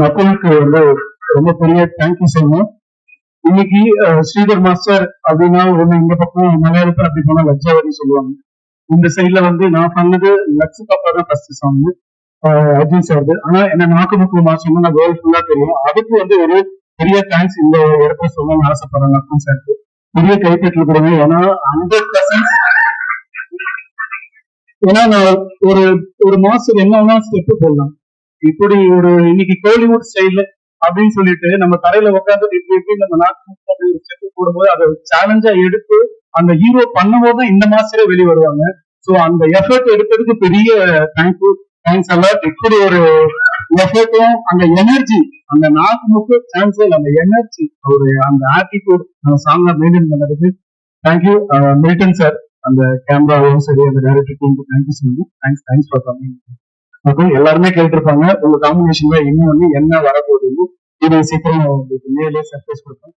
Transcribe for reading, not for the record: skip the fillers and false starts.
மக்களுக்கு வந்து ரொம்ப பெரிய தேங்க்யூ சொல்லணும். இன்னைக்கு ஸ்ரீதர் மாஸ்டர் அப்படின்னா ஒண்ணு இந்த பக்கம் மலையாளத்துல அப்படி போனா லட்சாவதி சொல்லுவாங்க. இந்த சைட்ல வந்து நான் பண்ணது லட்சு பாப்பா தான் ஃபர்ஸ்ட் சாங் அர்ஜுன் சார். ஆனா என்ன நாக்குமுக்கு மாசம் நான் வேர்ல்ட் ஃபுல்லா தெரியும். அதுக்கு வந்து ஒரு பெரிய தேங்க்ஸ் இந்த இடத்துல சொல்லணும்னு ஆசைப்படுறேன் அர்ஜுன் சாருக்கு. பெரிய கைப்பற்றல் கொடுங்க. ஏன்னா 100%. ஏன்னா நான் ஒரு ஒரு மாசம் என்ன ஸ்டெப் போடலாம். இப்படி ஒரு இன்னைக்கு கோலிவுட் ஸ்டைல் அப்படின்னு சொல்லிட்டு நம்ம தரையில உட்காந்து இப்படி நம்ம நாட்டு ஸ்டெப் போடும்போது அதை சேலஞ்சா எடுத்து அந்த ஹீரோ பண்ணும்போது தான் இந்த மாஸ்டரே வெளியே வருவாங்க. ஸோ அந்த எஃபர்ட் எடுத்ததுக்கு பெரிய தேங்க்ஸ் எல்லாம். இப்படி ஒரு எஃபர்ட்டும் அந்த எனர்ஜி அந்த நாக்கு சான்ஸ் அந்த எனர்ஜி ஒரு அந்த ஆட்டிடியூட் அந்த சாங்கா மெயின்டைன் பண்ணதுக்கு தேங்க்யூ மில்டன் சார். அந்த கேமராவும் சரி அந்த டைரக்டர் டீமுக்கு தேங்க்யூ சொல்லுங்க. Thanks for coming. ஓகே, எல்லாருமே கேட்டிருப்பாங்க உங்க காம்பினேஷன்ல இன்னும் வந்து என்ன வரப்போகுதுன்னு. இது சீக்கிரம் உங்களுக்கு மேலே சர்ப்ரைஸ் கொடுப்பேன்.